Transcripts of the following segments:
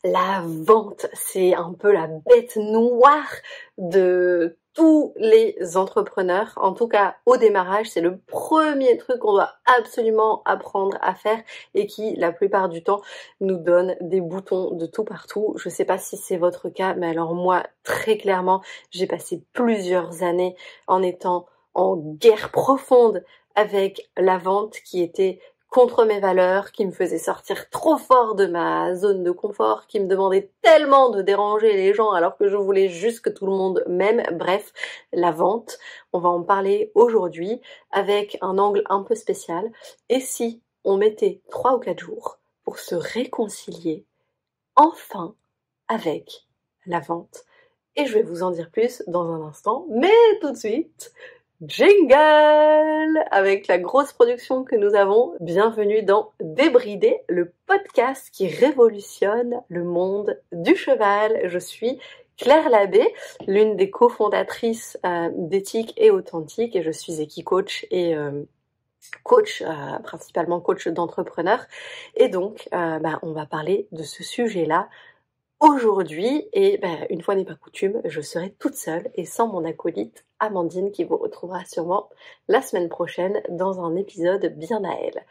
La vente, c'est un peu la bête noire de tous les entrepreneurs. En tout cas, au démarrage, c'est le premier truc qu'on doit absolument apprendre à faire et qui, la plupart du temps, nous donne des boutons de tout partout. Je sais pas si c'est votre cas, mais alors moi, très clairement, j'ai passé plusieurs années en étant en guerre profonde avec la vente qui était contre mes valeurs, qui me faisait sortir trop fort de ma zone de confort, qui me demandait tellement de déranger les gens alors que je voulais juste que tout le monde m'aime. Bref, la vente, on va en parler aujourd'hui avec un angle un peu spécial. Et si on mettait 3 ou 4 jours pour se réconcilier enfin avec la vente? Et je vais vous en dire plus dans un instant, mais tout de suite, jingle! Avec la grosse production que nous avons, bienvenue dans Débridé, le podcast qui révolutionne le monde du cheval. Je suis Claire Labbé, l'une des cofondatrices d'Éthique et Authentique, et je suis équicoach et coach, principalement coach d'entrepreneurs. Et donc, on va parler de ce sujet-là aujourd'hui, et une fois n'est pas coutume, je serai toute seule et sans mon acolyte Amandine qui vous retrouvera sûrement la semaine prochaine dans un épisode bien à elle.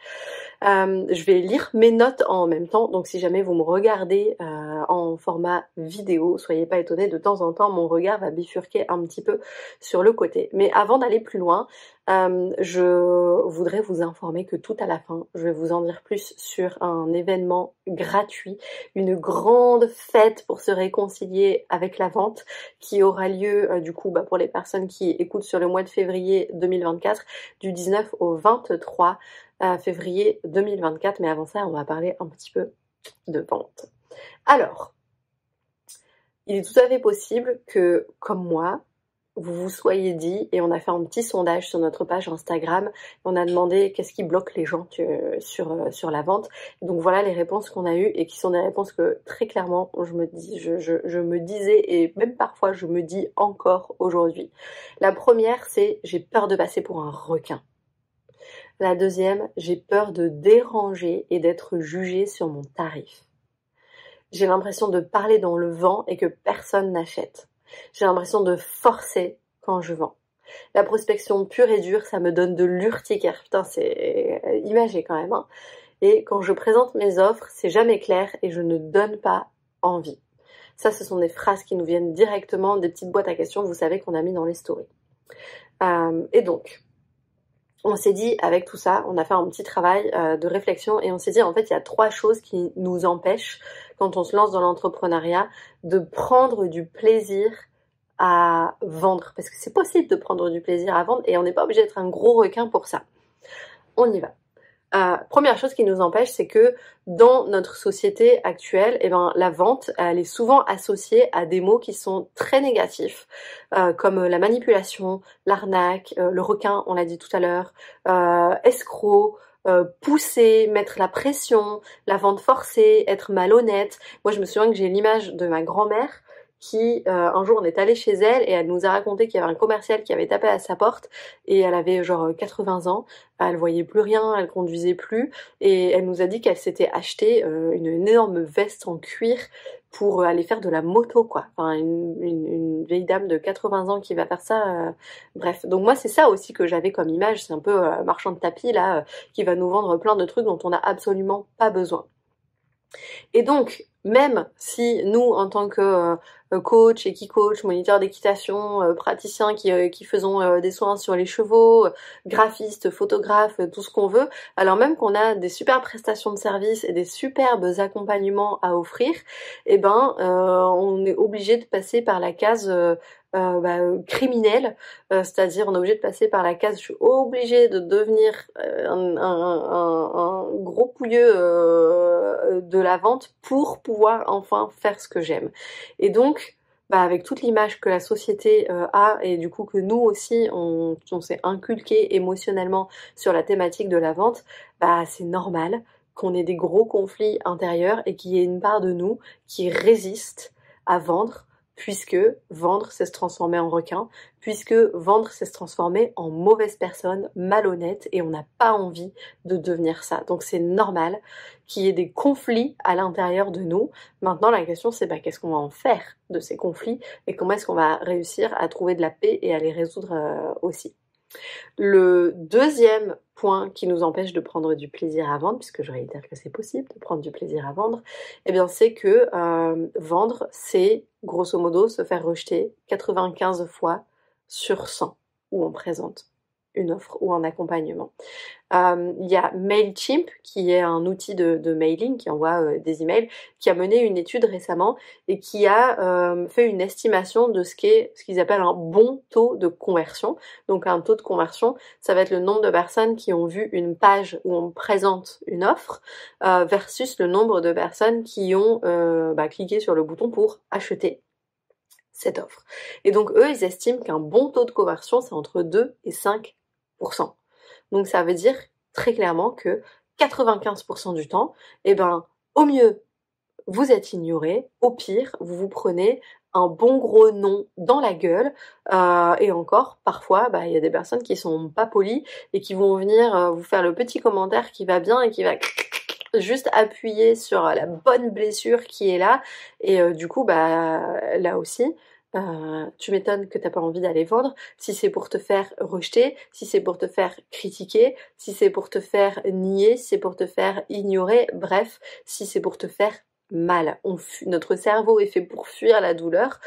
Je vais lire mes notes en même temps, donc si jamais vous me regardez en format vidéo, soyez pas étonnés, de temps en temps mon regard va bifurquer un petit peu sur le côté. Mais avant d'aller plus loin, je voudrais vous informer que tout à la fin, je vais vous en dire plus sur un événement gratuit, une grande fête pour se réconcilier avec la vente qui aura lieu pour les personnes qui écoutent sur le mois de février 2024, du 19 au 23 février 2024. Mais avant ça, on va parler un petit peu de vente. Alors, il est tout à fait possible que, comme moi, vous vous soyez dit, et on a fait un petit sondage sur notre page Instagram, on a demandé qu'est-ce qui bloque les gens sur la vente. Donc voilà les réponses qu'on a eues et qui sont des réponses que très clairement je me disais, et même parfois je me dis encore aujourd'hui. La première, c'est j'ai peur de passer pour un requin. La deuxième, j'ai peur de déranger et d'être jugée sur mon tarif. J'ai l'impression de parler dans le vent et que personne n'achète. J'ai l'impression de forcer quand je vends. La prospection pure et dure, ça me donne de l'urticaire. Putain, c'est imagé quand même. Hein. Et quand je présente mes offres, c'est jamais clair et je ne donne pas envie. Ça, ce sont des phrases qui nous viennent directement des petites boîtes à questions, vous savez, qu'on a mis dans les stories. Et donc, on s'est dit, avec tout ça, on a fait un petit travail de réflexion et on s'est dit, en fait, il y a 3 choses qui nous empêchent, quand on se lance dans l'entrepreneuriat, de prendre du plaisir à vendre. Parce que c'est possible de prendre du plaisir à vendre et on n'est pas obligé d'être un gros requin pour ça. On y va. Première chose qui nous empêche, c'est que dans notre société actuelle, la vente, elle est souvent associée à des mots qui sont très négatifs, comme la manipulation, l'arnaque, le requin, on l'a dit tout à l'heure, escroc, pousser, mettre la pression, la vente forcée, être malhonnête. Moi, je me souviens que j'ai l'image de ma grand-mère qui, un jour, on est allé chez elle et elle nous a raconté qu'il y avait un commercial qui avait tapé à sa porte et elle avait genre 80 ans, elle voyait plus rien, elle conduisait plus et elle nous a dit qu'elle s'était acheté une énorme veste en cuir pour aller faire de la moto quoi. Enfin une vieille dame de 80 ans qui va faire ça. Bref, donc moi c'est ça aussi que j'avais comme image, c'est un peu marchand de tapis là qui va nous vendre plein de trucs dont on n'a absolument pas besoin. Et donc, même si nous, en tant que coach, équicoach, moniteur d'équitation, praticien qui faisons des soins sur les chevaux, graphistes, photographes, tout ce qu'on veut, alors même qu'on a des super prestations de services et des superbes accompagnements à offrir, on est obligé de passer par la case criminel, c'est-à-dire on est obligé de passer par la case je suis obligé de devenir un gros pouilleux de la vente pour pouvoir enfin faire ce que j'aime. Et donc avec toute l'image que la société a et du coup que nous aussi on s'est inculqué émotionnellement sur la thématique de la vente, c'est normal qu'on ait des gros conflits intérieurs et qu'il y ait une part de nous qui résiste à vendre puisque vendre, c'est se transformer en requin, puisque vendre, c'est se transformer en mauvaise personne, malhonnête, et on n'a pas envie de devenir ça. Donc c'est normal qu'il y ait des conflits à l'intérieur de nous. Maintenant, la question, c'est qu'est-ce qu'on va en faire de ces conflits et comment est-ce qu'on va réussir à trouver de la paix et à les résoudre aussi. Le deuxième point qui nous empêche de prendre du plaisir à vendre, puisque je réitère que c'est possible de prendre du plaisir à vendre, eh bien c'est que vendre, c'est grosso modo se faire rejeter 95 fois sur 100 où on présente une offre ou un accompagnement. Il y a MailChimp, qui est un outil de mailing qui envoie des emails, qui a mené une étude récemment et qui a fait une estimation de ce qu'ils appellent un bon taux de conversion. Donc un taux de conversion, ça va être le nombre de personnes qui ont vu une page où on présente une offre versus le nombre de personnes qui ont cliqué sur le bouton pour acheter cette offre. Et donc eux, ils estiment qu'un bon taux de conversion, c'est entre 2 et 5%. Donc ça veut dire très clairement que 95% du temps, au mieux, vous êtes ignoré, au pire, vous vous prenez un bon gros non dans la gueule, et encore, parfois, il y a des personnes qui sont pas polies et qui vont venir vous faire le petit commentaire qui va bien et qui va juste appuyer sur la bonne blessure qui est là, et du coup, là aussi, tu m'étonnes que t'as pas envie d'aller vendre. Si c'est pour te faire rejeter, si c'est pour te faire critiquer, si c'est pour te faire nier, si c'est pour te faire ignorer, bref, si c'est pour te faire mal. Notre cerveau est fait pour fuir la douleur,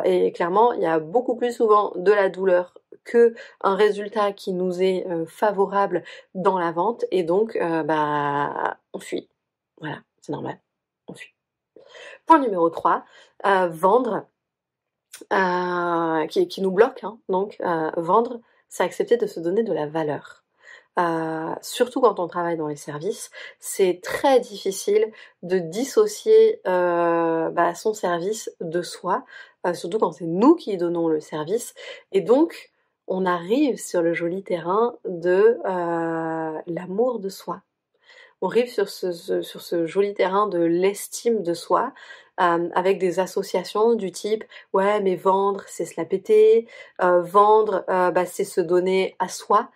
et clairement, il y a beaucoup plus souvent de la douleur que un résultat qui nous est favorable dans la vente, et donc on fuit. Voilà, c'est normal, on fuit. Point numéro 3, vendre. Qui nous bloque, hein. Donc vendre, c'est accepter de se donner de la valeur. Surtout quand on travaille dans les services, c'est très difficile de dissocier son service de soi, surtout quand c'est nous qui donnons le service, et donc on arrive sur le joli terrain de l'amour de soi. On arrive sur ce joli terrain de l'estime de soi, avec des associations du type « ouais, mais vendre, c'est se la péter, vendre, c'est se donner à soi ».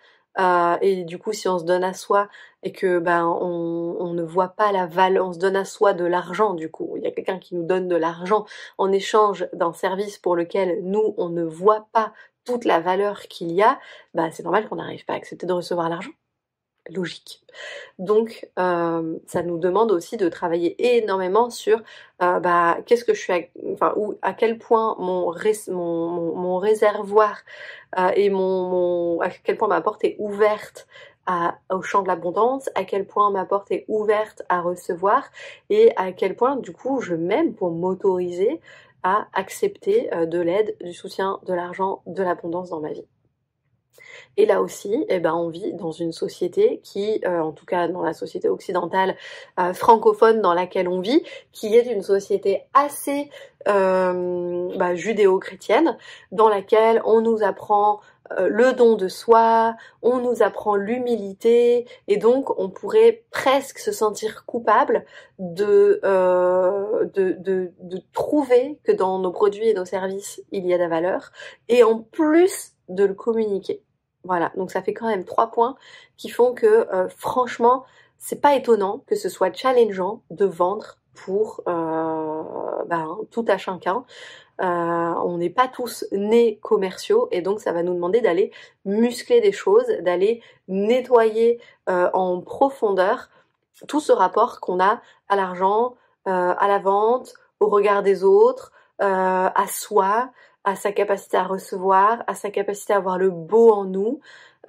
Et du coup, si on se donne à soi et que on ne voit pas la valeur, on se donne à soi de l'argent, du coup, il y a quelqu'un qui nous donne de l'argent en échange d'un service pour lequel nous, on ne voit pas toute la valeur qu'il y a, c'est normal qu'on n'arrive pas à accepter de recevoir l'argent. Logique. Donc ça nous demande aussi de travailler énormément sur qu'est-ce que je suis, à quel point mon réservoir et à quel point ma porte est ouverte au champ de l'abondance, à quel point ma porte est ouverte à recevoir, et à quel point du coup je m'aime pour m'autoriser à accepter de l'aide, du soutien, de l'argent, de l'abondance dans ma vie. Et là aussi, on vit dans une société qui, en tout cas dans la société occidentale francophone dans laquelle on vit, qui est une société assez judéo-chrétienne, dans laquelle on nous apprend le don de soi, on nous apprend l'humilité, et donc on pourrait presque se sentir coupable de trouver que dans nos produits et nos services, il y a de la valeur, et en plus de le communiquer. Voilà, donc ça fait quand même 3 points qui font que franchement, c'est pas étonnant que ce soit challengeant de vendre pour tout à chacun. On n'est pas tous nés commerciaux, et donc ça va nous demander d'aller muscler des choses, d'aller nettoyer en profondeur tout ce rapport qu'on a à l'argent, à la vente, au regard des autres, à soi, à sa capacité à recevoir, à sa capacité à voir le beau en nous.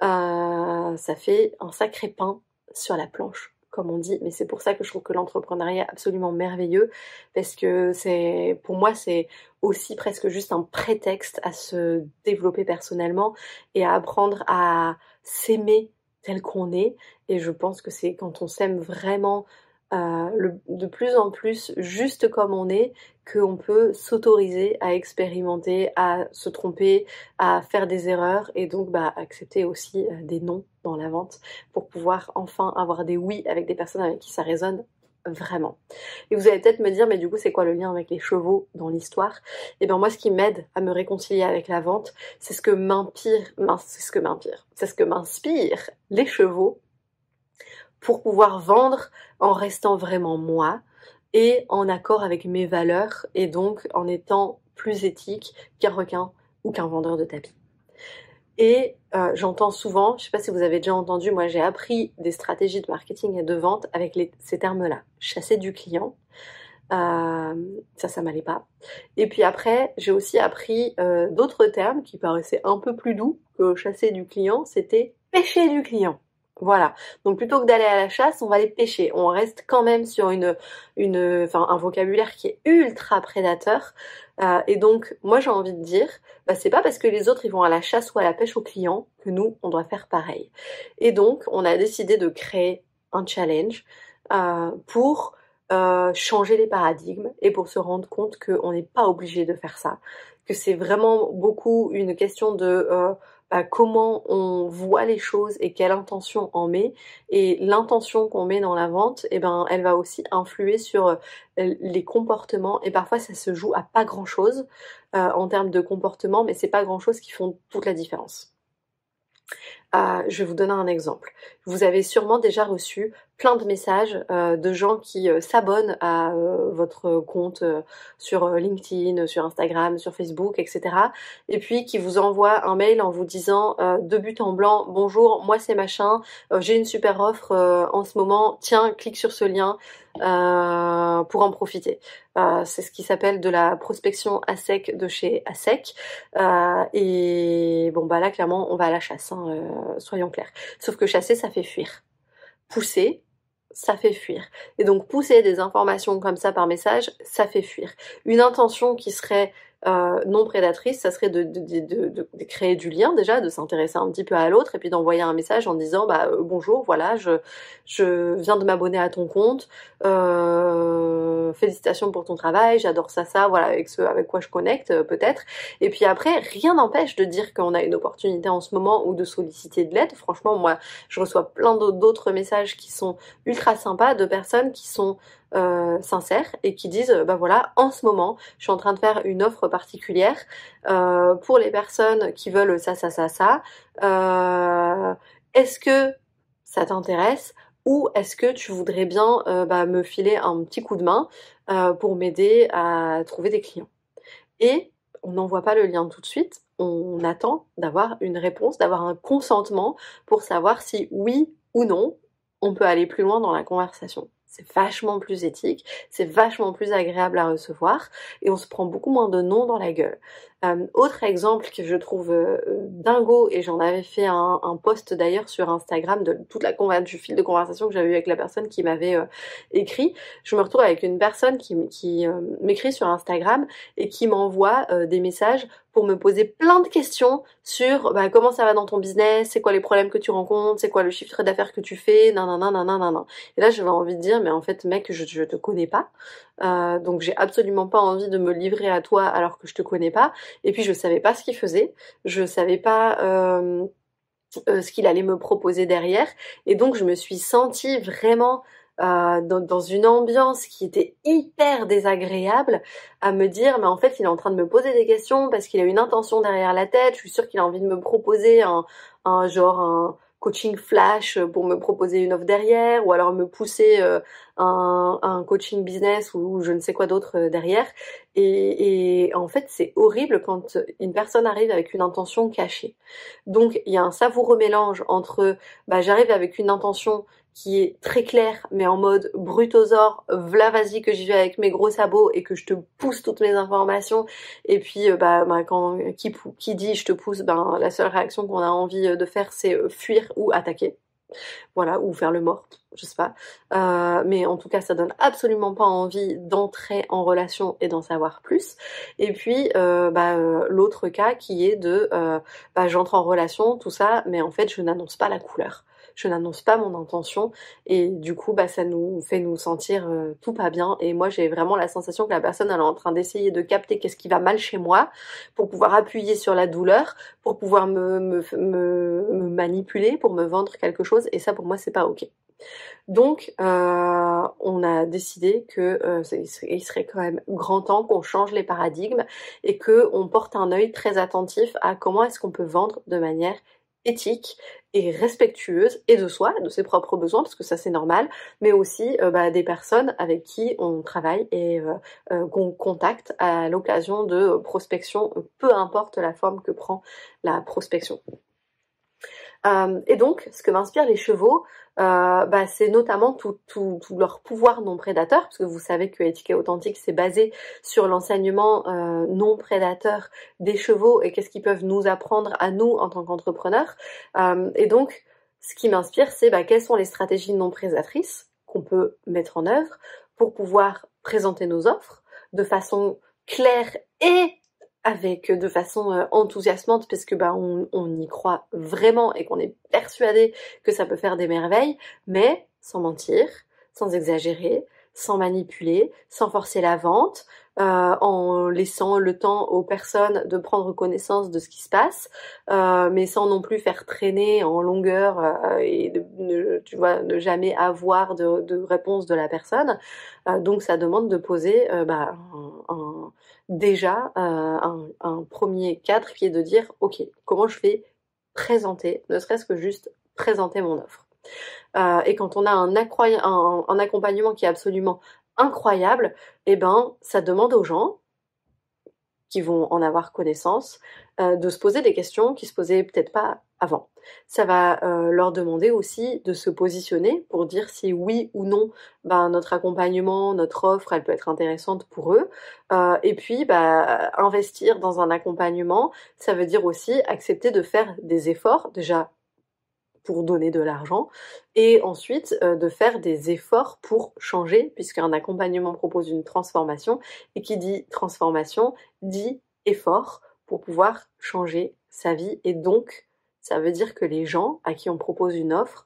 Ça fait un sacré pain sur la planche, comme on dit, mais c'est pour ça que je trouve que l'entrepreneuriat est absolument merveilleux, parce que pour moi, c'est aussi presque juste un prétexte à se développer personnellement et à apprendre à s'aimer tel qu'on est. Et je pense que c'est quand on s'aime vraiment de plus en plus juste comme on est, qu'on peut s'autoriser à expérimenter, à se tromper, à faire des erreurs, et donc accepter aussi des non dans la vente pour pouvoir enfin avoir des oui avec des personnes avec qui ça résonne vraiment. Et vous allez peut-être me dire, mais du coup, c'est quoi le lien avec les chevaux dans l'histoire? Et bien moi, ce qui m'aide à me réconcilier avec la vente, c'est ce que m'inspire les chevaux pour pouvoir vendre en restant vraiment moi et en accord avec mes valeurs et donc en étant plus éthique qu'un requin ou qu'un vendeur de tapis. Et j'entends souvent, je ne sais pas si vous avez déjà entendu, moi j'ai appris des stratégies de marketing et de vente avec ces termes-là. Chasser du client, ça m'allait pas. Et puis après, j'ai aussi appris d'autres termes qui paraissaient un peu plus doux que chasser du client, c'était pêcher du client. Voilà. Donc plutôt que d'aller à la chasse, on va aller pêcher. On reste quand même sur un vocabulaire qui est ultra prédateur. Et donc, moi j'ai envie de dire, c'est pas parce que les autres ils vont à la chasse ou à la pêche aux clients que nous on doit faire pareil. Et donc, on a décidé de créer un challenge pour changer les paradigmes et pour se rendre compte qu'on n'est pas obligé de faire ça, que c'est vraiment beaucoup une question de comment on voit les choses et quelle intention on met, et l'intention qu'on met dans la vente, elle va aussi influer sur les comportements, et parfois ça se joue à pas grand chose en termes de comportement, mais c'est pas grand chose qui font toute la différence. Je vais vous donner un exemple. Vous avez sûrement déjà reçu plein de messages de gens qui s'abonnent à votre compte sur LinkedIn, sur Instagram, sur Facebook, etc. Et puis qui vous envoient un mail en vous disant de but en blanc, bonjour, moi c'est machin, j'ai une super offre en ce moment, tiens, clique sur ce lien pour en profiter. C'est ce qui s'appelle de la prospection à sec de chez ASEC. Et bon là clairement on va à la chasse, soyons clairs. Sauf que chasser ça fait fuir. Pousser, ça fait fuir. Et donc pousser des informations comme ça par message, ça fait fuir. Une intention qui serait non prédatrice, ça serait de créer du lien déjà, de s'intéresser un petit peu à l'autre et puis d'envoyer un message en disant bonjour, voilà, je viens de m'abonner à ton compte, félicitations pour ton travail, j'adore ça, voilà, avec quoi je connecte peut-être. Et puis après, rien n'empêche de dire qu'on a une opportunité en ce moment ou de solliciter de l'aide. Franchement, moi, je reçois plein d'autres messages qui sont ultra sympas de personnes qui sont sincères et qui disent voilà, en ce moment je suis en train de faire une offre particulière pour les personnes qui veulent ça, est-ce que ça t'intéresse ou est-ce que tu voudrais bien me filer un petit coup de main pour m'aider à trouver des clients. Et on n'envoie pas le lien tout de suite, on attend d'avoir une réponse, d'avoir un consentement pour savoir si oui ou non on peut aller plus loin dans la conversation. C'est vachement plus éthique, c'est vachement plus agréable à recevoir et on se prend beaucoup moins de noms dans la gueule. Autre exemple que je trouve dingo, et j'en avais fait un post d'ailleurs sur Instagram de toute du fil de conversation que j'avais eu avec la personne qui m'avait écrit. Je me retrouve avec une personne qui m'écrit sur Instagram et qui m'envoie des messages pour me poser plein de questions sur comment ça va dans ton business, c'est quoi les problèmes que tu rencontres, c'est quoi le chiffre d'affaires que tu fais, nanana. Et là j'avais envie de dire mais en fait mec, je te connais pas, donc j'ai absolument pas envie de me livrer à toi alors que je te connais pas. Et puis je savais pas ce qu'il faisait, je savais pas ce qu'il allait me proposer derrière, et donc je me suis sentie vraiment dans une ambiance qui était hyper désagréable, à me dire mais en fait il est en train de me poser des questions parce qu'il a une intention derrière la tête, je suis sûre qu'il a envie de me proposer un coaching flash pour me proposer une offre derrière, ou alors me pousser un coaching business ou je ne sais quoi d'autre derrière. Et en fait, c'est horrible quand une personne arrive avec une intention cachée. Donc, il y a un savoureux mélange entre j'arrive avec une intention qui est très claire, mais en mode brutosaure, v'là vas-y que j'y vais avec mes gros sabots et que je te pousse toutes mes informations. Et puis, quand qui dit je te pousse, la seule réaction qu'on a envie de faire, c'est fuir ou attaquer. Voilà, ou faire le mort, je sais pas. Mais en tout cas, ça donne absolument pas envie d'entrer en relation et d'en savoir plus. Et puis, l'autre cas qui est de j'entre en relation, tout ça, mais en fait, je n'annonce pas la couleur. Je n'annonce pas mon intention et du coup ça nous fait nous sentir tout pas bien, et moi j'ai vraiment la sensation que la personne elle est en train d'essayer de capter qu'est-ce qui va mal chez moi pour pouvoir appuyer sur la douleur, pour pouvoir me manipuler, pour me vendre quelque chose, et ça pour moi c'est pas ok. Donc, on a décidé que il serait quand même grand temps qu'on change les paradigmes et qu'on porte un œil très attentif à comment est-ce qu'on peut vendre de manière éthique et respectueuse et de soi, de ses propres besoins, parce que ça c'est normal, mais aussi des personnes avec qui on travaille et qu'on contacte à l'occasion de prospection, peu importe la forme que prend la prospection. Et donc, ce que m'inspirent les chevaux, c'est notamment tout leur pouvoir non prédateur, parce que vous savez que Éthique et Authentique, c'est basé sur l'enseignement non prédateur des chevaux et qu'est-ce qu'ils peuvent nous apprendre à nous en tant qu'entrepreneurs. Et donc, ce qui m'inspire, c'est quelles sont les stratégies non prédatrices qu'on peut mettre en œuvre pour pouvoir présenter nos offres de façon claire et de façon enthousiasmante parce que on y croit vraiment et qu'on est persuadé que ça peut faire des merveilles, mais sans mentir, sans exagérer, sans manipuler, sans forcer la vente, en laissant le temps aux personnes de prendre connaissance de ce qui se passe, mais sans non plus faire traîner en longueur et ne jamais avoir de réponse de la personne. Donc ça demande de poser déjà un premier cadre qui est de dire ok, comment je vais présenter, ne serait-ce que juste présenter mon offre. Et quand on a un accompagnement qui est absolument incroyable, ça demande aux gens qui vont en avoir connaissance de se poser des questions qui se posaient peut-être pas avant. Ça va leur demander aussi de se positionner pour dire si oui ou non notre accompagnement, notre offre, elle peut être intéressante pour eux. Et puis investir dans un accompagnement, ça veut dire aussi accepter de faire des efforts, déjà pour donner de l'argent, et ensuite de faire des efforts pour changer, puisqu'un accompagnement propose une transformation, et qui dit transformation dit effort pour pouvoir changer sa vie, et donc ça veut dire que les gens à qui on propose une offre,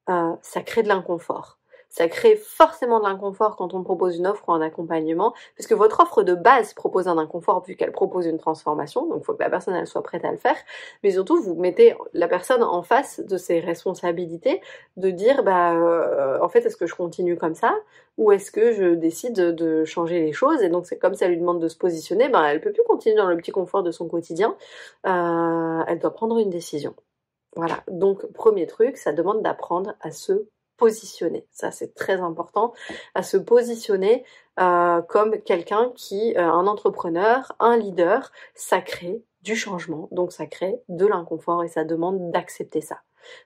ça crée de l'inconfort. Ça crée forcément de l'inconfort quand on propose une offre ou un accompagnement, parce que votre offre de base propose un inconfort vu qu'elle propose une transformation, donc il faut que la personne elle soit prête à le faire, mais surtout vous mettez la personne en face de ses responsabilités, de dire en fait est-ce que je continue comme ça ou est-ce que je décide de changer les choses, et donc c'est comme ça lui demande de se positionner, elle peut plus continuer dans le petit confort de son quotidien, elle doit prendre une décision. Voilà, donc premier truc, ça demande d'apprendre à se positionner, ça c'est très important, à se positionner comme quelqu'un qui, un entrepreneur, un leader, ça crée du changement, donc ça crée de l'inconfort et ça demande d'accepter ça.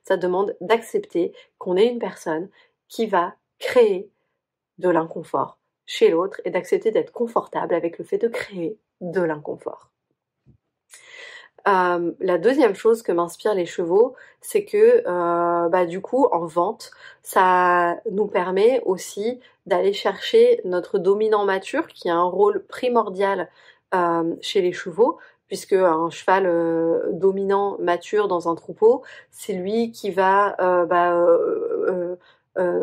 Ça demande d'accepter qu'on est une personne qui va créer de l'inconfort chez l'autre et d'accepter d'être confortable avec le fait de créer de l'inconfort. La deuxième chose que m'inspirent les chevaux, c'est que du coup en vente, ça nous permet aussi d'aller chercher notre dominant mature qui a un rôle primordial chez les chevaux, puisque un cheval dominant mature dans un troupeau, c'est lui qui va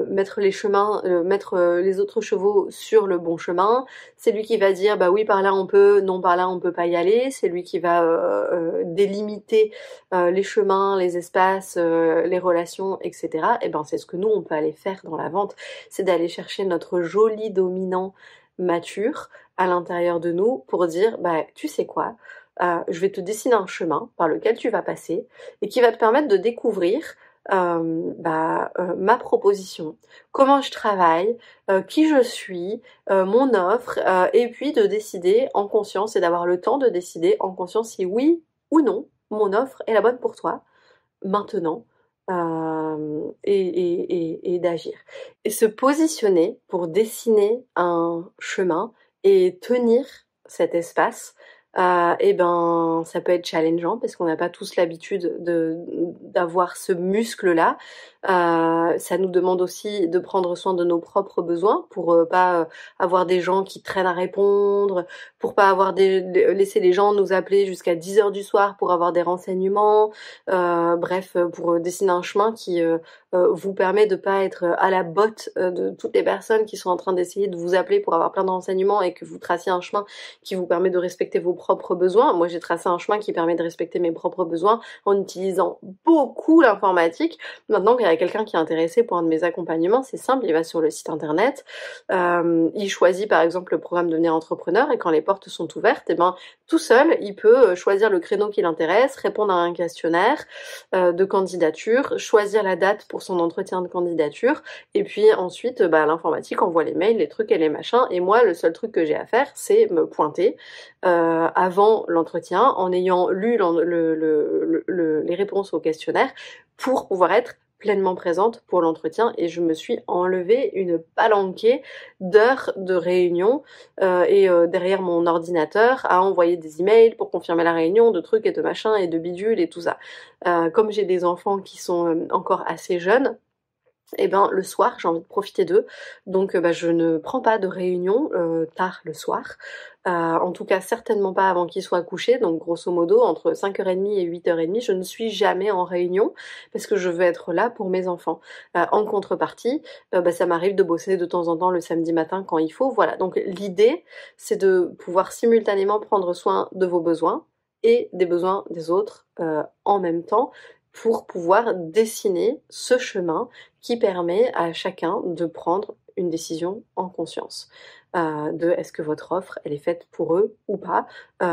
mettre les autres chevaux sur le bon chemin. C'est lui qui va dire oui par là on peut, non par là on peut pas y aller. C'est lui qui va délimiter les chemins, les espaces, les relations, etc. Et c'est ce que nous on peut aller faire dans la vente, c'est d'aller chercher notre joli dominant mature à l'intérieur de nous pour dire tu sais quoi, je vais te dessiner un chemin par lequel tu vas passer et qui va te permettre de découvrir ma proposition, comment je travaille, qui je suis, mon offre, et puis de décider en conscience et d'avoir le temps de décider en conscience si oui ou non mon offre est la bonne pour toi maintenant, et d'agir. Et se positionner pour dessiner un chemin et tenir cet espace, ça peut être challengeant parce qu'on n'a pas tous l'habitude d'avoir ce muscle-là. Ça nous demande aussi de prendre soin de nos propres besoins pour pas avoir des gens qui traînent à répondre, pour pas laisser les gens nous appeler jusqu'à 10h du soir pour avoir des renseignements, pour dessiner un chemin qui vous permet de pas être à la botte de toutes les personnes qui sont en train d'essayer de vous appeler pour avoir plein de renseignements, et que vous traciez un chemin qui vous permet de respecter vos propres besoins. Moi j'ai tracé un chemin qui permet de respecter mes propres besoins en utilisant beaucoup l'informatique. Maintenant qu'il y a a quelqu'un qui est intéressé pour un de mes accompagnements, c'est simple, il va sur le site internet, il choisit par exemple le programme Devenir entrepreneur et quand les portes sont ouvertes, et ben tout seul, il peut choisir le créneau qui l'intéresse, répondre à un questionnaire de candidature, choisir la date pour son entretien de candidature et puis ensuite l'informatique envoie les mails, les trucs et les machins et moi le seul truc que j'ai à faire c'est me pointer avant l'entretien en ayant lu les réponses au questionnaire pour pouvoir être pleinement présente pour l'entretien et je me suis enlevé une palanquée d'heures de réunion derrière mon ordinateur à envoyer des emails pour confirmer la réunion, de trucs et de machins et de bidules et tout ça. Comme j'ai des enfants qui sont encore assez jeunes, et ben le soir j'ai envie de profiter d'eux donc je ne prends pas de réunion tard le soir en tout cas certainement pas avant qu'ils soient couchés donc grosso modo entre 5h30 et 8h30 je ne suis jamais en réunion parce que je veux être là pour mes enfants en contrepartie ça m'arrive de bosser de temps en temps le samedi matin quand il faut voilà donc l'idée c'est de pouvoir simultanément prendre soin de vos besoins et des besoins des autres en même temps pour pouvoir dessiner ce chemin qui permet à chacun de prendre une décision en conscience. De est-ce que votre offre elle est faite pour eux ou pas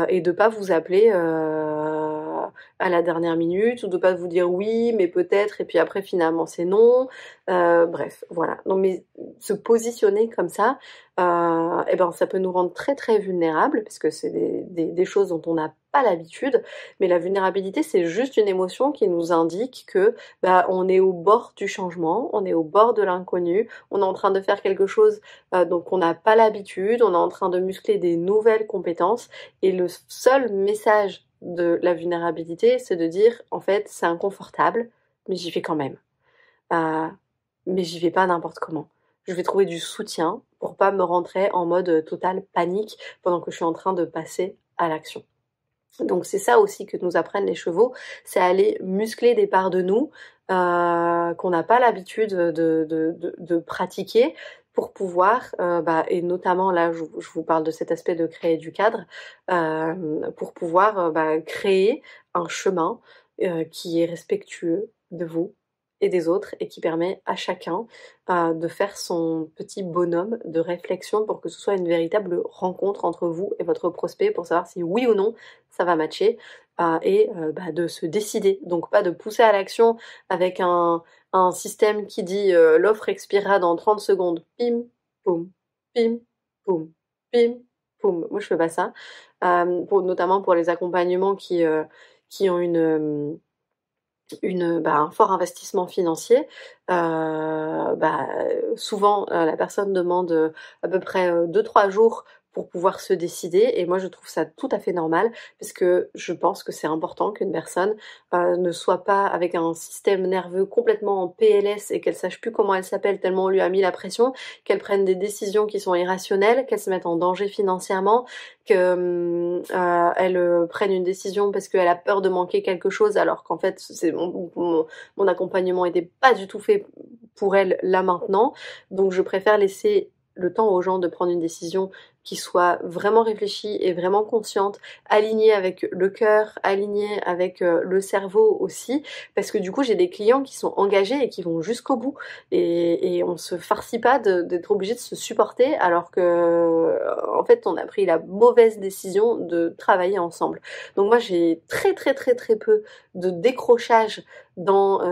et de pas vous appeler à la dernière minute ou de pas vous dire oui mais peut-être et puis après finalement c'est non bref voilà donc mais se positionner comme ça ça peut nous rendre très très vulnérables parce que c'est des choses dont on n'a pas l'habitude mais la vulnérabilité c'est juste une émotion qui nous indique que on est au bord du changement, on est au bord de l'inconnu, on est en train de faire quelque chose donc on n'a pas l'habitude, on est en train de muscler des nouvelles compétences et le seul message de la vulnérabilité c'est de dire en fait c'est inconfortable mais j'y vais quand même mais j'y vais pas n'importe comment. Je vais trouver du soutien pour pas me rentrer en mode totale panique pendant que je suis en train de passer à l'action. Donc c'est ça aussi que nous apprennent les chevaux, c'est aller muscler des parts de nous qu'on n'a pas l'habitude de pratiquer pour pouvoir, et notamment là je vous parle de cet aspect de créer du cadre, pour pouvoir créer un chemin qui est respectueux de vous et des autres et qui permet à chacun de faire son petit bonhomme de réflexion pour que ce soit une véritable rencontre entre vous et votre prospect pour savoir si oui ou non ça va matcher de se décider. Donc pas de pousser à l'action avec un système qui dit l'offre expirera dans 30 secondes. Pim, poum, pim, poum, pim, poum. Moi je fais pas ça. Notamment pour les accompagnements qui ont un fort investissement financier, souvent la personne demande à peu près 2-3 jours pour pouvoir se décider et moi je trouve ça tout à fait normal parce que je pense que c'est important qu'une personne ne soit pas avec un système nerveux complètement en PLS et qu'elle sache plus comment elle s'appelle tellement on lui a mis la pression, qu'elle prenne des décisions qui sont irrationnelles, qu'elle se mette en danger financièrement, qu'elle prenne une décision parce qu'elle a peur de manquer quelque chose alors qu'en fait mon accompagnement était pas du tout fait pour elle là maintenant donc je préfère laisser le temps aux gens de prendre une décision qui soit vraiment réfléchie et vraiment consciente, alignée avec le cœur, alignée avec le cerveau aussi, parce que du coup j'ai des clients qui sont engagés et qui vont jusqu'au bout et on se farcit pas d'être obligé de se supporter alors que en fait on a pris la mauvaise décision de travailler ensemble. Donc moi j'ai très très très très peu de décrochage dans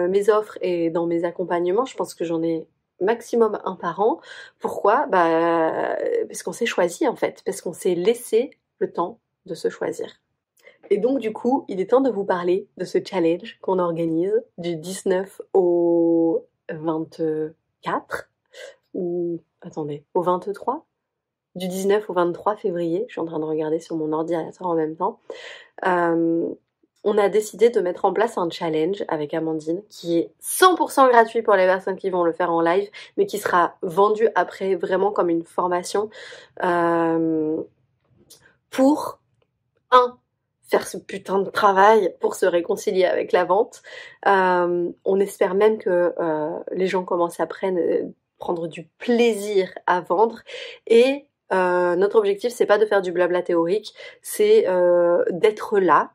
mes offres et dans mes accompagnements, je pense que j'en ai maximum un par an. Pourquoi ? Parce qu'on s'est choisi en fait, parce qu'on s'est laissé le temps de se choisir. Et donc du coup, il est temps de vous parler de ce challenge qu'on organise du 19 au 24, ou attendez, au 23 ? Du 19 au 23 février, je suis en train de regarder sur mon ordinateur en même temps. On a décidé de mettre en place un challenge avec Amandine qui est 100% gratuit pour les personnes qui vont le faire en live, mais qui sera vendu après vraiment comme une formation pour faire ce putain de travail pour se réconcilier avec la vente. On espère même que les gens commencent à prendre du plaisir à vendre et notre objectif c'est pas de faire du blabla théorique, c'est d'être là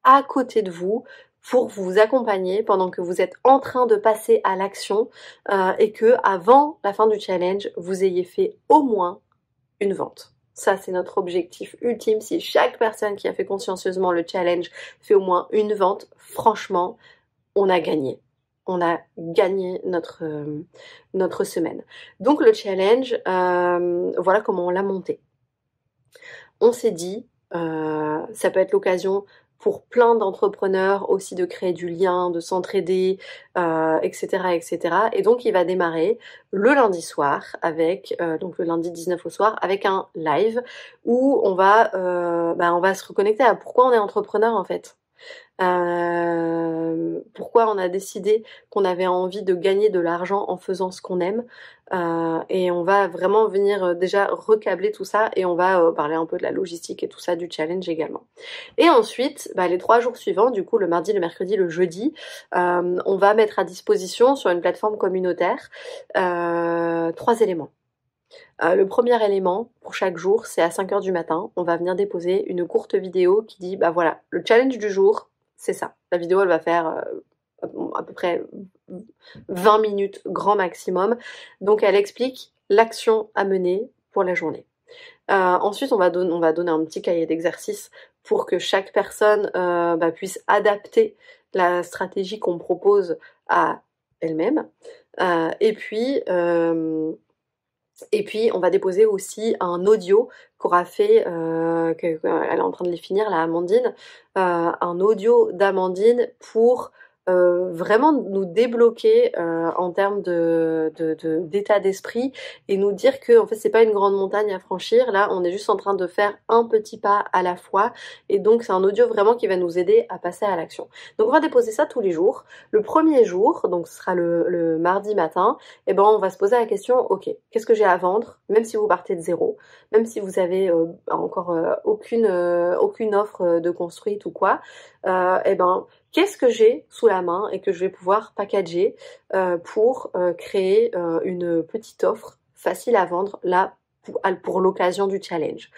à côté de vous pour vous accompagner pendant que vous êtes en train de passer à l'action et que avant la fin du challenge, vous ayez fait au moins une vente. Ça, c'est notre objectif ultime. Si chaque personne qui a fait consciencieusement le challenge fait au moins une vente, franchement, on a gagné. On a gagné notre semaine. Donc le challenge, voilà comment on l'a monté. On s'est dit, ça peut être l'occasion pour plein d'entrepreneurs aussi de créer du lien, de s'entraider, etc., etc. Et donc il va démarrer le lundi soir avec, donc le lundi 19 au soir, avec un live où on va se reconnecter à pourquoi on est entrepreneur en fait. Pourquoi on a décidé qu'on avait envie de gagner de l'argent en faisant ce qu'on aime, et on va vraiment venir déjà recabler tout ça et on va parler un peu de la logistique et tout ça du challenge également. Et ensuite, les 3 jours suivants, du coup le mardi, le mercredi, le jeudi, on va mettre à disposition sur une plateforme communautaire 3 éléments. Le premier élément pour chaque jour, c'est à 5h du matin, on va venir déposer une courte vidéo qui dit voilà, le challenge du jour, c'est ça. La vidéo, elle va faire à peu près 20 minutes grand maximum. Donc elle explique l'action à mener pour la journée. Ensuite, on va donner un petit cahier d'exercice pour que chaque personne puisse adapter la stratégie qu'on propose à elle-même. Et puis, on va déposer aussi un audio qu'aura fait, elle est en train de les finir, là, Amandine, un audio d'Amandine pour vraiment nous débloquer en termes d'état d'esprit et nous dire que en fait c'est pas une grande montagne à franchir, là on est juste en train de faire un petit pas à la fois et donc c'est un audio vraiment qui va nous aider à passer à l'action. Donc on va déposer ça tous les jours. Le premier jour, donc ce sera le mardi matin, et on va se poser la question, ok, qu'est-ce que j'ai à vendre, même si vous partez de zéro, même si vous avez encore aucune offre de construite ou quoi, qu'est-ce que j'ai sous la main et que je vais pouvoir packager pour créer une petite offre facile à vendre là pour l'occasion du challenge.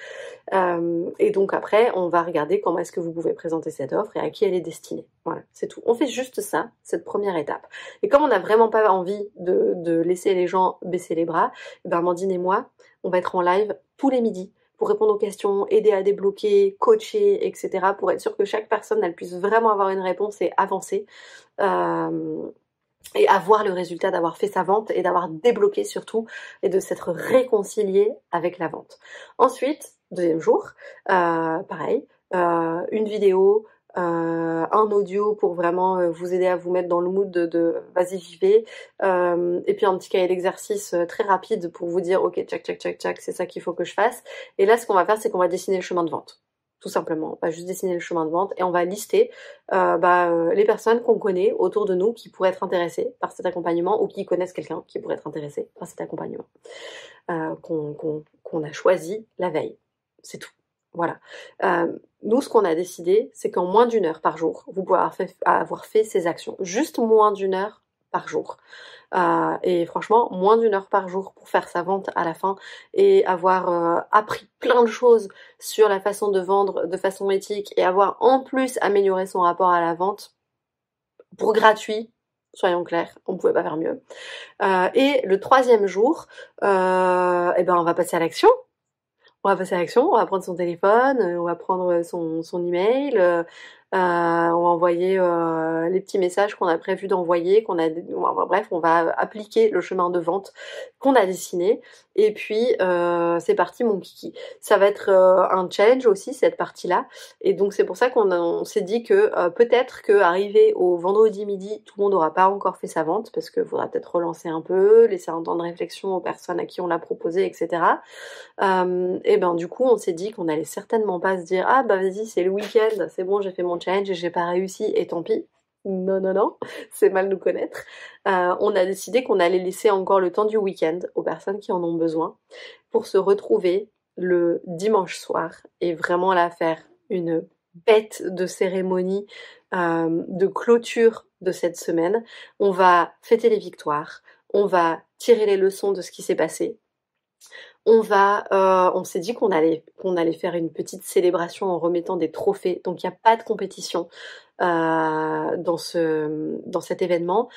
Et donc après, on va regarder comment est-ce que vous pouvez présenter cette offre et à qui elle est destinée. Voilà, c'est tout. On fait juste ça, cette première étape. Et comme on n'a vraiment pas envie de laisser les gens baisser les bras, Amandine et moi, on va être en live tous les midis pour répondre aux questions, aider à débloquer, coacher, etc. pour être sûr que chaque personne, elle puisse vraiment avoir une réponse et avancer. Et avoir le résultat d'avoir fait sa vente et d'avoir débloqué surtout et de s'être réconcilié avec la vente. Ensuite, deuxième jour, pareil, une vidéo, un audio pour vraiment vous aider à vous mettre dans le mood de vas-y j'y vais, et puis un petit cahier d'exercice très rapide pour vous dire ok tchac, c'est ça qu'il faut que je fasse. Et là ce qu'on va faire c'est qu'on va dessiner le chemin de vente. Tout simplement, on va juste dessiner le chemin de vente et on va lister les personnes qu'on connaît autour de nous qui pourraient être intéressées par cet accompagnement ou qui connaissent quelqu'un qui pourrait être intéressé par cet accompagnement qu'on a choisi la veille. C'est tout. Voilà. Nous, ce qu'on a décidé, c'est qu'en moins d'1 heure par jour, vous pouvez avoir fait ces actions. Juste moins d'1 heure par jour. Et franchement, moins d'1 heure par jour pour faire sa vente à la fin et avoir appris plein de choses sur la façon de vendre de façon éthique et avoir en plus amélioré son rapport à la vente pour gratuit, soyons clairs, on ne pouvait pas faire mieux. Et le 3e jour, on va passer à l'action. On va passer à l'action, on va prendre son téléphone, on va prendre son email, on va envoyer les petits messages qu'on a prévu d'envoyer, bref, on va appliquer le chemin de vente qu'on a dessiné. Et puis c'est parti mon kiki. Ça va être un challenge aussi cette partie-là. Et donc c'est pour ça qu'on s'est dit que peut-être qu'arrivé au vendredi midi, tout le monde n'aura pas encore fait sa vente parce qu'il faudra peut-être relancer un peu, laisser un temps de réflexion aux personnes à qui on l'a proposé, etc. Du coup on s'est dit qu'on allait certainement pas se dire ah vas-y c'est le week-end, c'est bon j'ai fait mon challenge et j'ai pas réussi et tant pis. Non, c'est mal nous connaître. On a décidé qu'on allait laisser encore le temps du week-end aux personnes qui en ont besoin pour se retrouver le dimanche soir et vraiment là faire une bête de cérémonie de clôture de cette semaine. On va fêter les victoires, on va tirer les leçons de ce qui s'est passé. on s'est dit qu'on allait faire une petite célébration en remettant des trophées. Donc il n'y a pas de compétition dans cet événement,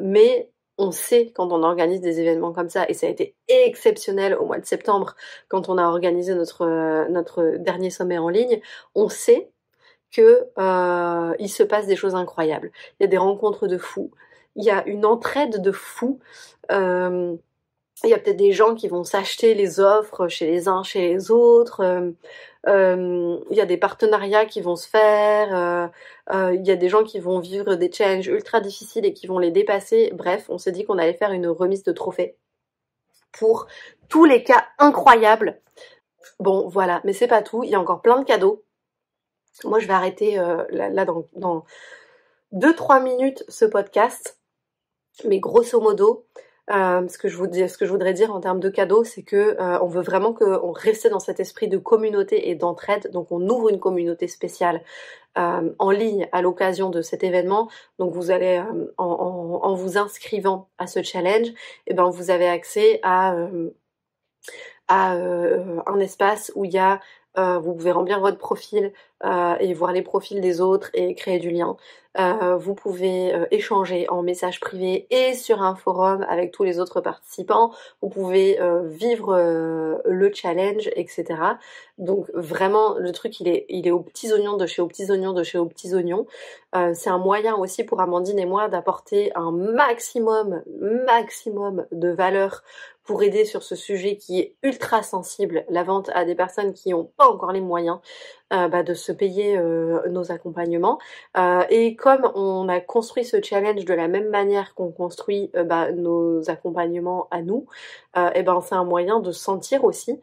mais on sait quand on organise des événements comme ça, et ça a été exceptionnel au mois de septembre quand on a organisé notre dernier sommet en ligne, on sait que il se passe des choses incroyables. Il y a des rencontres de fous, il y a une entraide de fous. Il y a peut-être des gens qui vont s'acheter les offres chez les uns, chez les autres. Il y a des partenariats qui vont se faire. Il y a des gens qui vont vivre des challenges ultra difficiles et qui vont les dépasser. Bref, on s'est dit qu'on allait faire une remise de trophées pour tous les cas incroyables. Bon, voilà, mais c'est pas tout. Il y a encore plein de cadeaux. Moi, je vais arrêter là dans 2-3 minutes ce podcast. Mais grosso modo, ce que je voudrais dire en termes de cadeaux, c'est que on veut vraiment qu'on reste dans cet esprit de communauté et d'entraide. Donc on ouvre une communauté spéciale en ligne à l'occasion de cet événement. Donc vous allez en vous inscrivant à ce challenge, et ben vous avez accès à un espace où il y a vous pouvez remplir votre profil et voir les profils des autres et créer du lien. Vous pouvez échanger en message privé et sur un forum avec tous les autres participants. Vous pouvez vivre le challenge, etc. Donc vraiment, le truc, il est aux petits oignons de chez aux petits oignons de chez aux petits oignons. C'est un moyen aussi pour Amandine et moi d'apporter un maximum de valeur pour aider sur ce sujet qui est ultra sensible, la vente à des personnes qui n'ont pas encore les moyens de se payer nos accompagnements. Et comme on a construit ce challenge de la même manière qu'on construit nos accompagnements à nous, c'est un moyen de sentir aussi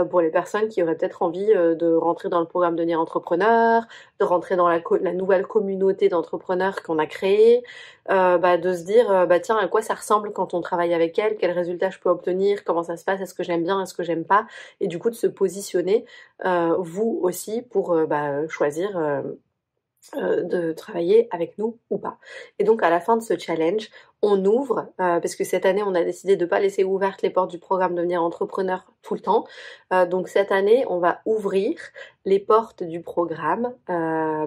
pour les personnes qui auraient peut-être envie de rentrer dans le programme Devenir Entrepreneur, de rentrer dans la nouvelle communauté d'entrepreneurs qu'on a créée, de se dire tiens, à quoi ça ressemble quand on travaille avec elle, quels résultats je peux obtenir, comment ça se passe, est-ce que j'aime bien, est-ce que j'aime pas, et du coup de se positionner vous aussi pour choisir de travailler avec nous ou pas. Et donc à la fin de ce challenge, on ouvre, parce que cette année on a décidé de ne pas laisser ouvertes les portes du programme Devenir Entrepreneur tout le temps. Donc cette année on va ouvrir les portes du programme à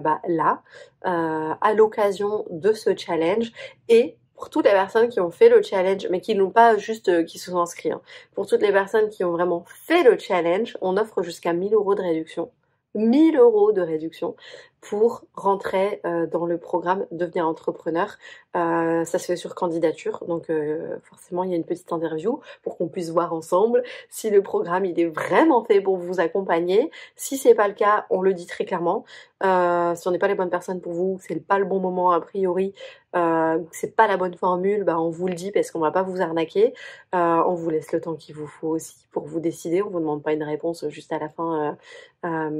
l'occasion de ce challenge, et pour toutes les personnes qui ont fait le challenge, mais qui n'ont pas juste qui se sont inscrits, pour toutes les personnes qui ont vraiment fait le challenge, on offre jusqu'à 1 000 € de réduction. 1 000 € de réduction pour rentrer dans le programme Devenir Entrepreneur. Ça se fait sur candidature, donc forcément il y a une petite interview pour qu'on puisse voir ensemble si le programme il est vraiment fait pour vous accompagner. Si c'est pas le cas, on le dit très clairement. Si on n'est pas les bonnes personnes pour vous, c'est pas le bon moment a priori, c'est pas la bonne formule, on vous le dit parce qu'on va pas vous arnaquer. On vous laisse le temps qu'il vous faut aussi pour vous décider. On vous demande pas une réponse juste à la fin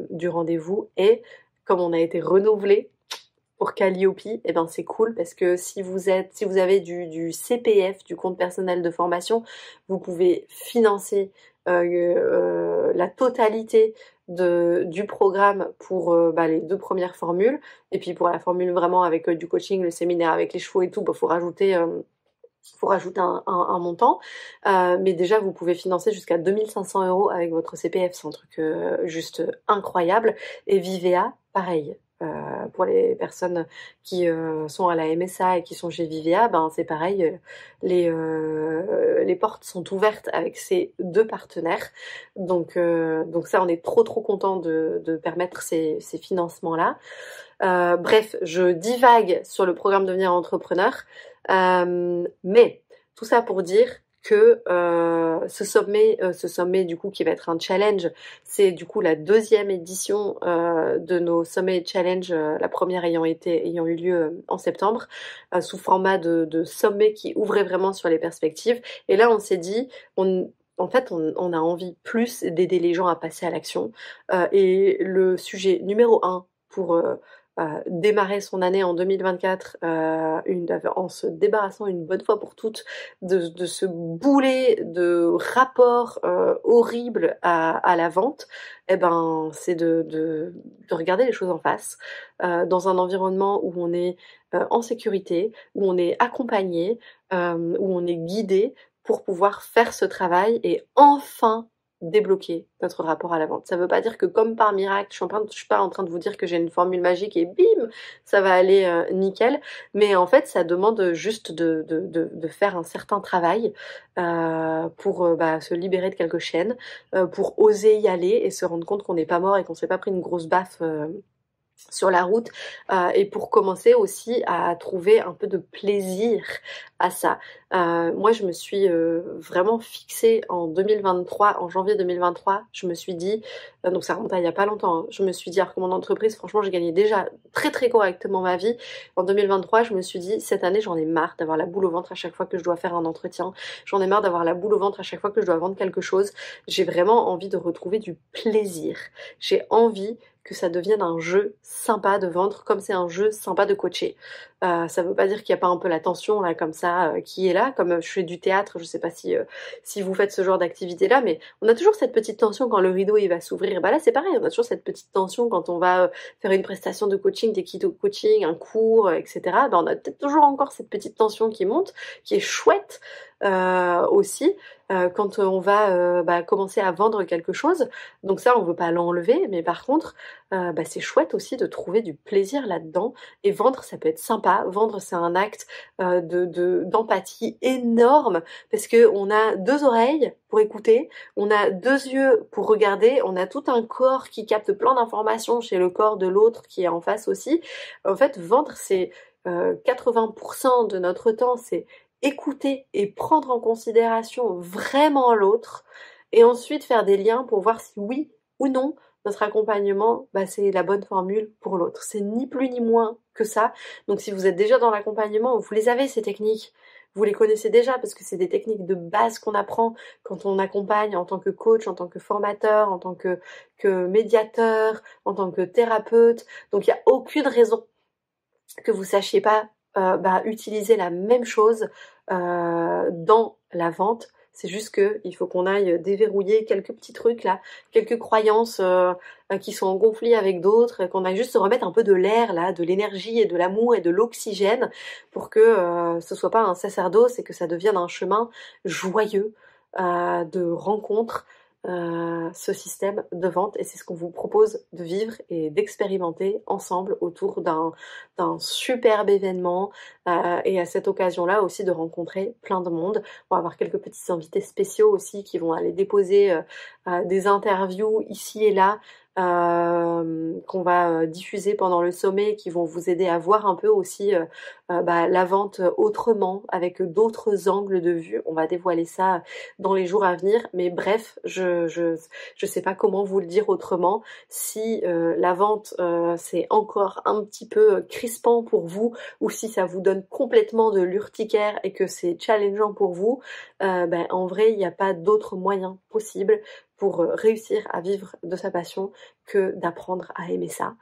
du rendez-vous. Et comme on a été renouvelé pour Calliope, c'est cool parce que si vous avez du CPF, du compte personnel de formation, vous pouvez financer la totalité du programme pour les 2 premières formules, et puis pour la formule vraiment avec du coaching, le séminaire avec les chevaux et tout, faut rajouter un montant, mais déjà vous pouvez financer jusqu'à 2 500 € avec votre CPF, c'est un truc juste incroyable. Et Vivea, pareil. Pour les personnes qui sont à la MSA et qui sont chez Vivea, c'est pareil, les portes sont ouvertes avec ces 2 partenaires. Donc ça, on est trop content de permettre ces financements-là. Bref, je divague sur le programme Devenir Entrepreneur, mais tout ça pour dire que ce sommet du coup qui va être un challenge, c'est du coup la 2e édition de nos sommets challenge, la première ayant eu lieu en septembre, sous format de sommet qui ouvrait vraiment sur les perspectives. Et là on s'est dit, on a envie plus d'aider les gens à passer à l'action, et le sujet numéro 1 pour démarrer son année en 2024 en se débarrassant une bonne fois pour toutes de ce boulet de rapports horribles à la vente, c'est de regarder les choses en face, dans un environnement où on est en sécurité, où on est accompagné, où on est guidé pour pouvoir faire ce travail et enfin débloquer notre rapport à la vente. Ça veut pas dire que comme par miracle, je suis pas en train de vous dire que j'ai une formule magique et bim, ça va aller nickel, mais en fait ça demande juste de faire un certain travail pour se libérer de quelques chaînes, pour oser y aller et se rendre compte qu'on n'est pas mort et qu'on s'est pas pris une grosse baffe sur la route, et pour commencer aussi à trouver un peu de plaisir à ça. Moi je me suis vraiment fixée en 2023, en janvier 2023, je me suis dit, donc ça remonte à il y a pas longtemps, hein, je me suis dit alors que mon entreprise, franchement j'ai gagné déjà très très correctement ma vie. En 2023 je me suis dit, cette année j'en ai marre d'avoir la boule au ventre à chaque fois que je dois faire un entretien, j'en ai marre d'avoir la boule au ventre à chaque fois que je dois vendre quelque chose, j'ai vraiment envie de retrouver du plaisir, j'ai envie que ça devienne un jeu sympa de vendre comme c'est un jeu sympa de coacher. Ça veut pas dire qu'il n'y a pas un peu la tension là comme ça qui est là, comme je fais du théâtre, je sais pas si vous faites ce genre d'activité là, mais on a toujours cette petite tension quand le rideau il va s'ouvrir. Bah là c'est pareil, on a toujours cette petite tension quand on va faire une prestation de coaching, des kits de coaching, un cours, etc. Bah on a peut-être toujours encore cette petite tension qui monte, qui est chouette aussi quand on va commencer à vendre quelque chose. Donc ça on veut pas l'enlever, mais par contre c'est chouette aussi de trouver du plaisir là-dedans. Et vendre, ça peut être sympa. Vendre, c'est un acte d'empathie énorme parce que on a deux oreilles pour écouter, on a deux yeux pour regarder, on a tout un corps qui capte plein d'informations chez le corps de l'autre qui est en face aussi. En fait, vendre, c'est 80% de notre temps, c'est écouter et prendre en considération vraiment l'autre et ensuite faire des liens pour voir si oui ou non notre accompagnement, c'est la bonne formule pour l'autre. C'est ni plus ni moins que ça. Donc si vous êtes déjà dans l'accompagnement, vous les avez ces techniques. Vous les connaissez déjà parce que c'est des techniques de base qu'on apprend quand on accompagne en tant que coach, en tant que formateur, en tant que médiateur, en tant que thérapeute. Donc il n'y a aucune raison que vous sachiez pas utiliser la même chose dans la vente. C'est juste que il faut qu'on aille déverrouiller quelques petits trucs là, quelques croyances qui sont en conflit avec d'autres, qu'on aille juste se remettre un peu de l'air là, de l'énergie et de l'amour et de l'oxygène pour que ce soit pas un sacerdoce et que ça devienne un chemin joyeux de rencontre. Ce système de vente et c'est ce qu'on vous propose de vivre et d'expérimenter ensemble autour d'un superbe événement et à cette occasion-là aussi de rencontrer plein de monde. On va avoir quelques petits invités spéciaux aussi qui vont aller déposer des interviews ici et là qu'on va diffuser pendant le sommet, qui vont vous aider à voir un peu aussi la vente autrement, avec d'autres angles de vue. On va dévoiler ça dans les jours à venir, mais bref, je sais pas comment vous le dire autrement. Si la vente c'est encore un petit peu crispant pour vous, ou si ça vous donne complètement de l'urticaire et que c'est challengeant pour vous, en vrai il n'y a pas d'autre moyen possible pour réussir à vivre de sa passion que d'apprendre à aimer ça.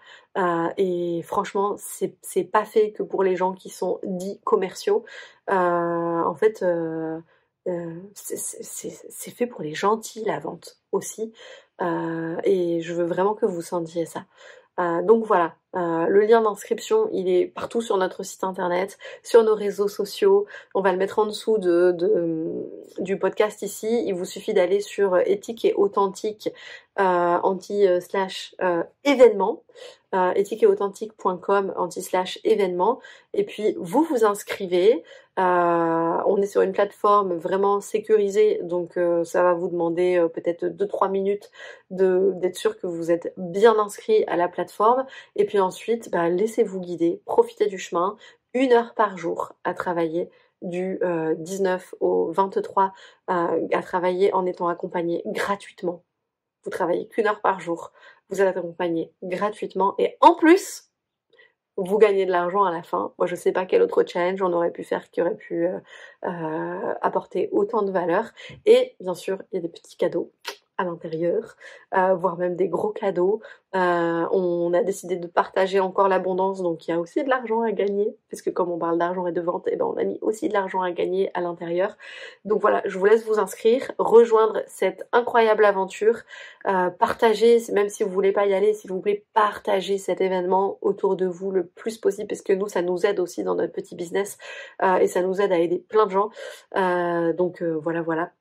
Et franchement, c'est pas fait que pour les gens qui sont dits commerciaux. En fait, c'est fait pour les gentils, la vente aussi. Et je veux vraiment que vous sentiez ça. Donc voilà, le lien d'inscription, il est partout sur notre site internet, sur nos réseaux sociaux. On va le mettre en dessous du podcast ici. Il vous suffit d'aller sur éthique et authentique événement, éthiqueetauthentique.com /événement, et puis vous vous inscrivez. On est sur une plateforme vraiment sécurisée, donc ça va vous demander peut-être 2-3 minutes d'être sûr que vous êtes bien inscrit à la plateforme, et puis ensuite laissez-vous guider, profitez du chemin, 1 heure par jour à travailler du 19 au 23 à travailler en étant accompagné gratuitement. Vous travaillez qu'1 heure par jour, vous êtes accompagné gratuitement et en plus vous gagnez de l'argent à la fin. Moi je sais pas quel autre challenge on aurait pu faire qui aurait pu apporter autant de valeur. Et bien sûr il y a des petits cadeaux à l'intérieur, voire même des gros cadeaux. On a décidé de partager encore l'abondance, donc il y a aussi de l'argent à gagner, puisque comme on parle d'argent et de vente, on a mis aussi de l'argent à gagner à l'intérieur. Donc voilà, je vous laisse vous inscrire, rejoindre cette incroyable aventure, partager, même si vous voulez pas y aller, s'il vous plaît, partagez cet événement autour de vous le plus possible, parce que nous, ça nous aide aussi dans notre petit business, et ça nous aide à aider plein de gens. Donc voilà.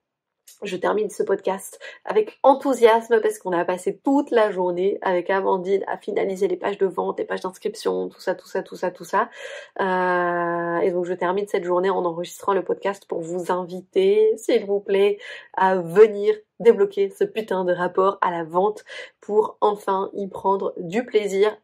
Je termine ce podcast avec enthousiasme parce qu'on a passé toute la journée avec Amandine à finaliser les pages de vente, les pages d'inscription, tout ça. Et donc je termine cette journée en enregistrant le podcast pour vous inviter, s'il vous plaît, à venir débloquer ce putain de rapport à la vente pour enfin y prendre du plaisir.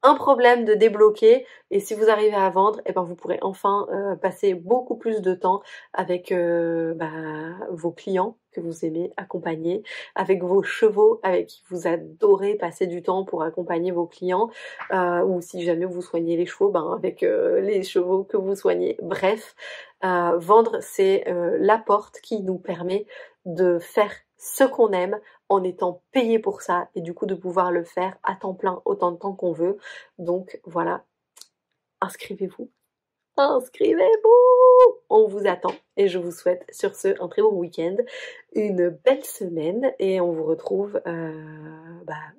Un problème de débloquer, et si vous arrivez à vendre, et ben vous pourrez enfin passer beaucoup plus de temps avec vos clients que vous aimez accompagner, avec vos chevaux avec qui vous adorez passer du temps pour accompagner vos clients, ou si jamais vous soignez les chevaux, avec les chevaux que vous soignez. Bref, vendre, c'est la porte qui nous permet de faire ce qu'on aime en étant payé pour ça et du coup de pouvoir le faire à temps plein autant de temps qu'on veut. Donc voilà, inscrivez-vous, on vous attend et je vous souhaite sur ce un très bon week-end, une belle semaine et on vous retrouve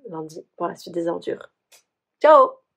lundi pour la suite des aventures. Ciao!